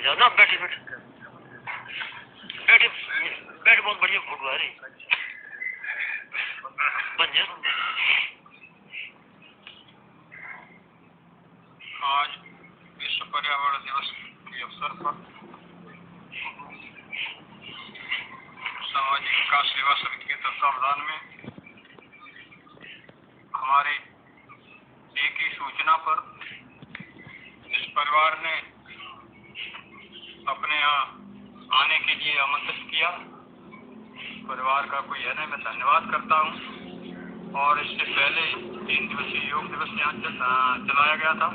जाओ ना, बैठे बैठे बैठे बैठे, बहुत बढ़िया फोटो आ रही बन जा। आज विश्व पर्यावरण दिवस के अवसर पर सामाजिक विकास सेवा समिति के तत्वावधान में हमारे एक ही सूचना पर इस परिवार ने अपने यहाँ आने के लिए आमंत्रित किया। परिवार का कोई है नहीं, मैं धन्यवाद करता हूँ। और इससे पहले 3 दिवसीय योग दिवस यहाँ चलाया गया था,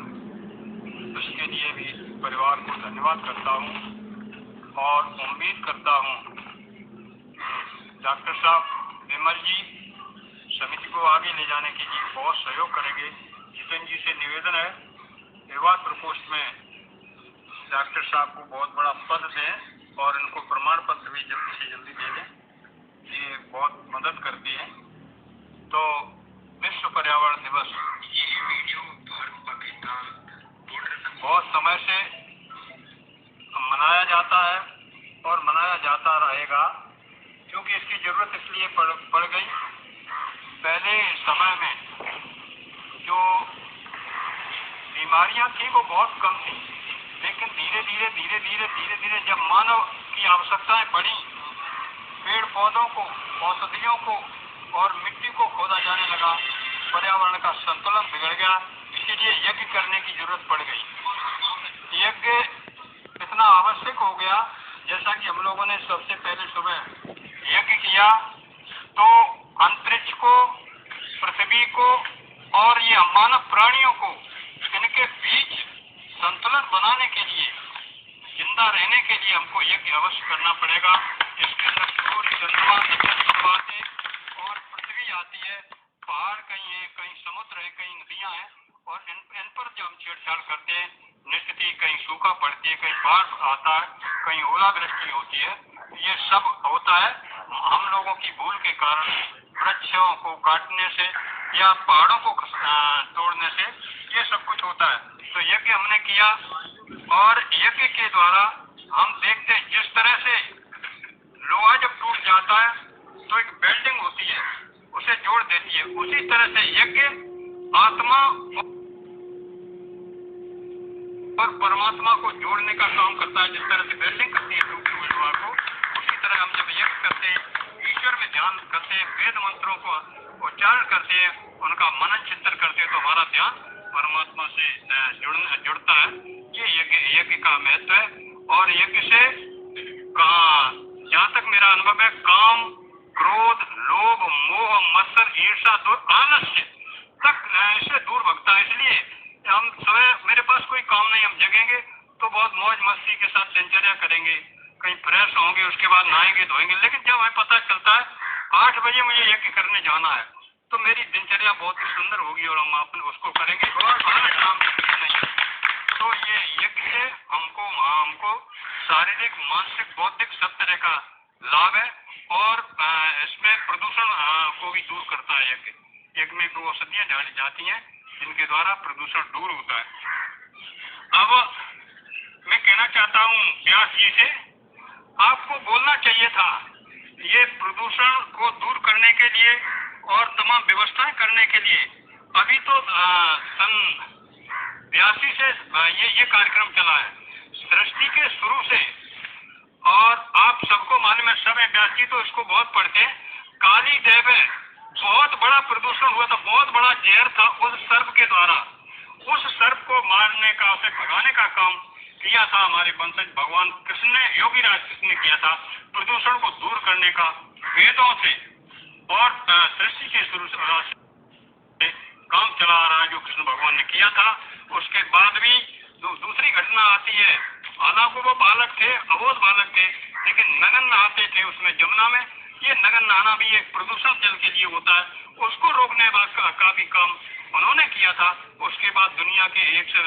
उसके लिए भी परिवार को धन्यवाद करता हूँ और उम्मीद करता हूँ डॉक्टर साहब विमल जी समिति को आगे ले जाने के लिए बहुत सहयोग करेंगे। जितेंद्र जी से निवेदन है, विवाद प्रकोष्ठ में डॉक्टर साहब को बहुत बड़ा पद दें और इनको प्रमाण पत्र भी जल्दी से जल्दी दे दें, ये बहुत मदद करती है। तो विश्व पर्यावरण दिवस ये वीडियो भारत पाकिस्तान बहुत समय से मनाया जाता है और मनाया जाता रहेगा, क्योंकि इसकी जरूरत इसलिए पड़ गई। पहले समय में जो बीमारियां थी वो बहुत कम थी, लेकिन धीरे धीरे जब मानव की आवश्यकताएं बढ़ी, पेड़ पौधों को, औषधियों को और मिट्टी को खोदा जाने लगा, पर्यावरण का संतुलन बिगड़ गया। इसीलिए यज्ञ करने की जरूरत पड़ गई। यज्ञ इतना आवश्यक हो गया, जैसा कि हम लोगों ने सबसे पहले सुबह यज्ञ किया तो अंतरिक्ष को, पृथ्वी को और ये मानव प्राणियों को, इनके बीच संतुलन बनाने के लिए, जिंदा रहने के लिए हमको यज्ञ अवश्य करना पड़ेगा। इसके अंदर सूर्य, चंद्रमा, नक्षत्र आते और पृथ्वी आती है, पहाड़ कहीं है, कहीं समुद्र है, कहीं नदियां हैं, और इन पर जब हम छेड़छाड़ करते हैं, निश्चित कहीं सूखा पड़ती है, कहीं बाढ़ आता है, कहीं ओलावृष्टि होती है, ये सब होता है हम लोगों की भूल के कारण। वृक्षों को काटने से या पहाड़ों को तोड़ने से ये सब कुछ होता है। तो यज्ञ हमने किया और यज्ञ के द्वारा हम देखते हैं जिस तरह से लोहा जब टूट जाता है तो एक वेल्डिंग होती है, उसे जोड़ देती है, उसी तरह से यज्ञ आत्मा और परमात्मा को जोड़ने का काम करता है। जिस तरह से वेल्डिंग करती है टूटे हुए लोहा को, उसी तरह हम जब यज्ञ करते हैं, ईश्वर में ध्यान करते हैं, वेद मंत्रों को उच्चारण करते हैं, उनका मनन चिंतन करते हैं, तो हमारा ध्यान परमात्मा से जुड़ता है। ये यज्ञ का महत्व है। और यज्ञ से जहाँ तक मेरा अनुभव है, काम, क्रोध, लोभ, मोह, मत्सर, ईर्षा, आलस्य तक इससे दूर भगता है। इसलिए हम सुबह, मेरे पास कोई काम नहीं, हम जगेंगे तो बहुत मौज मस्ती के साथ दिनचर्या करेंगे, कहीं फ्रेश होंगे, उसके बाद नहाएंगे धोएंगे। लेकिन जब हमें पता चलता है 8 बजे मुझे यज्ञ करने जाना है, तो मेरी दिनचर्या बहुत ही सुंदर होगी और हम अपने उसको करेंगे और काम नहीं। तो ये यज्ञ से हमको शारीरिक, मानसिक, बौद्धिक सब तरह का लाभ है और इसमें प्रदूषण को भी दूर करता है। यज्ञ में दो औषधियां डाली जाती हैं जिनके द्वारा प्रदूषण दूर होता है। अब मैं कहना चाहता हूँ व्यास जी से, आपको बोलना चाहिए था ये प्रदूषण को दूर करने के लिए और तमाम व्यवस्थाएं करने के लिए। अभी तो सन 82 से ये कार्यक्रम चला है, सृष्टि के शुरू से। और आप सबको मालूम है, सब व्यास जी तो इसको बहुत पढ़ते हैं। काली देव बहुत बड़ा प्रदूषण हुआ था, बहुत बड़ा जहर था उस सर्प के द्वारा। उस सर्प को मारने का, उसे भगाने का काम किया था हमारे वंशज भगवान कृष्ण ने, योगीराज कृष्ण ने किया था, प्रदूषण को दूर करने का वेदों से और सृष्टि के शुरू से काम चला आ रहा है जो कृष्ण भगवान ने किया था। उसके बाद भी दूसरी घटना आती है, हालांकि वो बालक थे, अबोध बालक थे, लेकिन नगन नहाते थे उसमें जमुना में। ये नगन नहाना भी एक प्रदूषण जल के लिए होता है, उसको रोकने का भी काम उन्होंने किया था। उसके बाद दुनिया के 1 से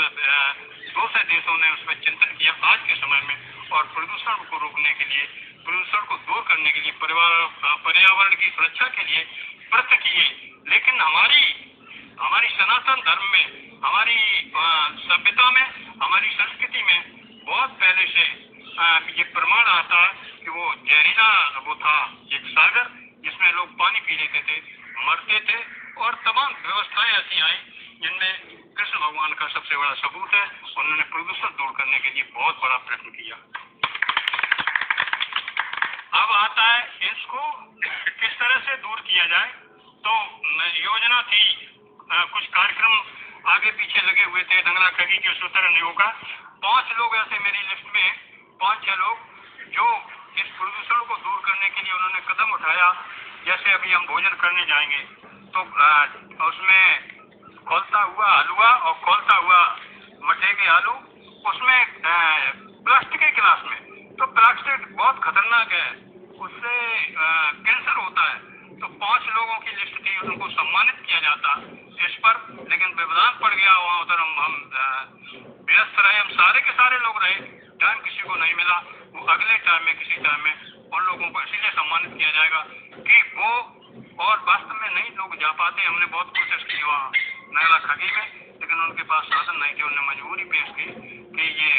2 से देशों ने उस पर चिंतन किया आज के समय में, और प्रदूषण को रोकने के लिए, प्रदूषण को दूर करने के लिए, पर्यावरण की सुरक्षा के लिए व्रत किए। लेकिन हमारी सनातन धर्म में, हमारी सभ्यता में, हमारी संस्कृति में बहुत पहले करने से ये प्रमाण आता है कि वो जहरीला वो था एक सागर जिसमें लोग पानी पी लेते थे, मरते थे, और तमाम व्यवस्थाएं ऐसी आई जिनमें कृष्ण भगवान का सबसे बड़ा सबूत है। उन्होंने प्रदूषण दूर करने के लिए बहुत बड़ा प्रयत्न किया। अब आता है इसको किस तरह से दूर किया जाए। तो योजना थी, कुछ कार्यक्रम आगे पीछे लगे हुए थे, दंगला खगी के सूत्र नहीं होगा। 5 लोग ऐसे मेरी लिस्ट में, 5-6 लोग जो इस प्रदूषण को दूर करने के लिए उन्होंने कदम उठाया। जैसे अभी हम भोजन करने जाएंगे तो उसमें खोलता हुआ हलवा और खोलता हुआ मठे के आलू, उसमें प्लास्टिक के गिलास में, तो प्लास्टिक बहुत खतरनाक है, उससे कैंसर होता है। तो 5 लोगों की लिस्ट थी, उनको सम्मानित किया जाता इस पर, लेकिन व्यवधान पड़ गया। वहाँ उधर हम व्यस्त रहे, हम सारे के सारे लोग रहे, टाइम किसी को नहीं मिला। वो अगले टाइम में किसी टाइम में उन लोगों को इसीलिए सम्मानित किया जाएगा कि वो, और वास्तव में नहीं लोग जा पाते। हमने बहुत कोशिश की वहाँ नगला खगी में, लेकिन उनके पास साधन नहीं थे। उन्होंने मजबूरी पेश की कि ये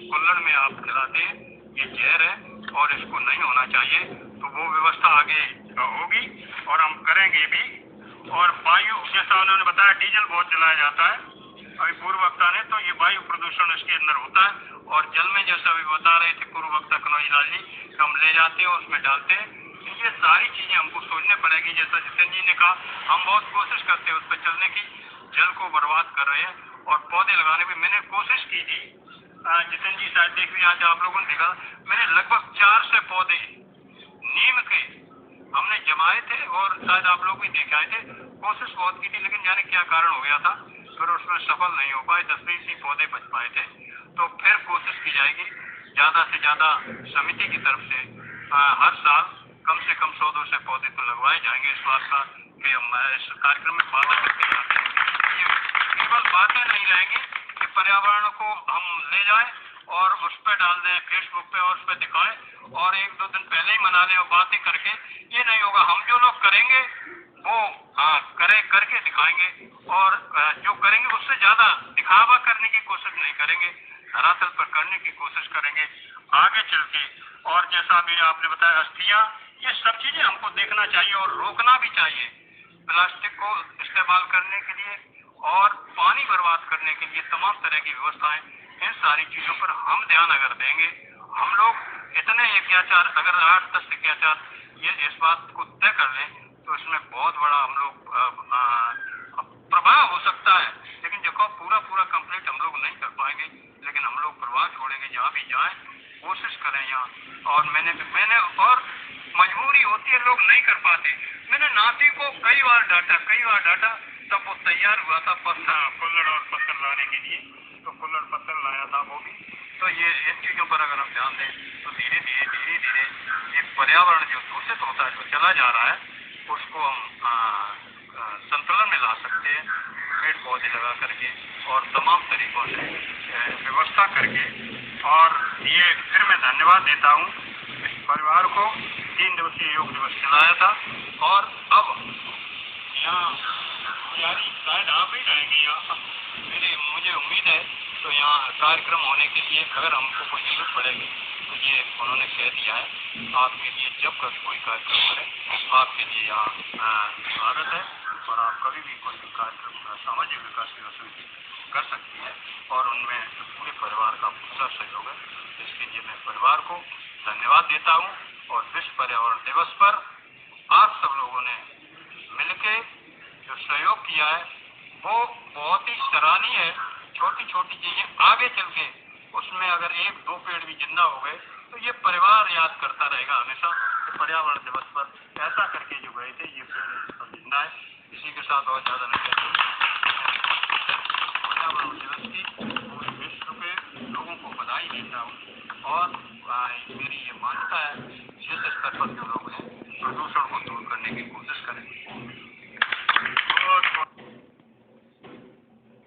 कुल्हड़ में आप खिलाते हैं, ये जहर है और इसको नहीं होना चाहिए। तो वो व्यवस्था आगे होगी और हम करेंगे भी। और वायु, जैसा उन्होंने बताया, डीजल बहुत जलाया जाता है अभी पूर्व वक्ता ने, तो ये वायु प्रदूषण इसके अंदर होता है। और जल में, जैसा अभी बता रहे थे पूर्व वक्ता कनौजी लाल जी, हम ले जाते हैं और उसमें डालते हैं। ये सारी चीजें हमको सोचने पड़ेगी। जैसा जितेंद्र जी ने कहा, हम बहुत कोशिश करते हैं उस पर चलने की, जल को बर्बाद कर रहे हैं। और पौधे लगाने में मैंने कोशिश की थी, जितेंद्र जी शायद देख लिया, आज आप लोगों ने देखा, मैंने लगभग 400 पौधे नीम के हमने जमाए थे और शायद आप लोग भी देख आए थे। कोशिश बहुत की थी, लेकिन जाने क्या कारण हो गया था, फिर उसमें सफल नहीं हो पाए। 10-20 ही पौधे बच पाए थे। तो फिर कोशिश की जाएगी ज्यादा से ज्यादा समिति की तरफ से हर साल कम से कम 100-200 पौधे तो लगवाए जाएंगे। इस बात का कि हम इस कार्यक्रम में बातें करते जाते हैं, केवल बातें नहीं रहेंगी कि पर्यावरण को हम ले जाएं और उस पर डाल दें फेसबुक पे और उस पर दिखाएं और 1-2 दिन पहले ही मना लें और बातें करके, ये नहीं होगा। हम जो लोग करेंगे वो करके दिखाएंगे, और जो करेंगे उससे ज्यादा दिखावा करने की कोशिश नहीं करेंगे, धरातल पर करने की कोशिश करेंगे आगे चल के। और जैसा भी आपने बताया, अस्थियां, ये सब चीजें हमको देखना चाहिए और रोकना भी चाहिए। प्लास्टिक को इस्तेमाल करने के लिए और पानी बर्बाद करने के लिए तमाम तरह की व्यवस्थाएं, इन सारी चीजों पर हम ध्यान अगर देंगे, हम लोग इतने यज्ञाचार, अगर 8-10 यज्ञाचार ये इस बात को तय कर लें, तो इसमें बहुत बड़ा हम लोग प्रभाव हो सकता है। लेकिन देखो, पूरा कंप्लीट हम लोग नहीं कर पाएंगे, लेकिन हम लोग प्रभाव छोड़ेंगे। जहाँ भी जाएं कोशिश करें यहाँ। और मैंने और मजबूरी होती है, लोग नहीं कर पाते। मैंने नाती को कई बार डांटा, तब वो तैयार हुआ था कुल्हड़ और पत्थर लाने के लिए, तो कुल्हड़ पत्थर लाया था वो भी। तो ये इन चीजों पर अगर हम ध्यान दें तो धीरे धीरे ये पर्यावरण जो दूषित होता है, जो चला जा रहा है, उसको हम संतुलन में ला सकते हैं, पेड़ पौधे लगा करके और तमाम तरीकों से व्यवस्था करके। और ये फिर मैं धन्यवाद देता हूँ इस परिवार को, 3 दिवसीय योग दिवस चलाया था। और अब यहाँ शायद आप ही रहेंगे यहाँ, मुझे उम्मीद है। तो यहाँ कार्यक्रम होने के लिए अगर हमको कोई जरूरत पड़ेगी तो ये उन्होंने कह दिया है, आपके लिए जब कभी कोई कार्यक्रम करें, आपके लिए यहाँ स्वागत है। और आप कभी भी कोई भी कार्यक्रम सामाजिक विकास की समिति कर सकती है और उनमें पूरे परिवार का पूरा सहयोग है। इसके लिए मैं परिवार को धन्यवाद देता हूँ। और विश्व पर्यावरण दिवस पर आप सब लोगों ने मिलके जो सहयोग किया है वो बहुत ही सराहनीय है। छोटी छोटी चीजें आगे चल के उसमें अगर 1-2 पेड़ भी जिंदा हो गए तो ये परिवार याद करता रहेगा हमेशा। तो पर्यावरण दिवस पर ऐसा करके जो गए थे, ये पेड़ जिंदा है। इसी के साथ और ज्यादा नहीं कहते, पर्यावरण दिवस की पूरे विश्व के लोगों को बधाई देता हूँ। और मेरी ये मान्यता है, जिस स्तर पर जो लोग हैं प्रदूषण को दूर करने की कोशिश करें।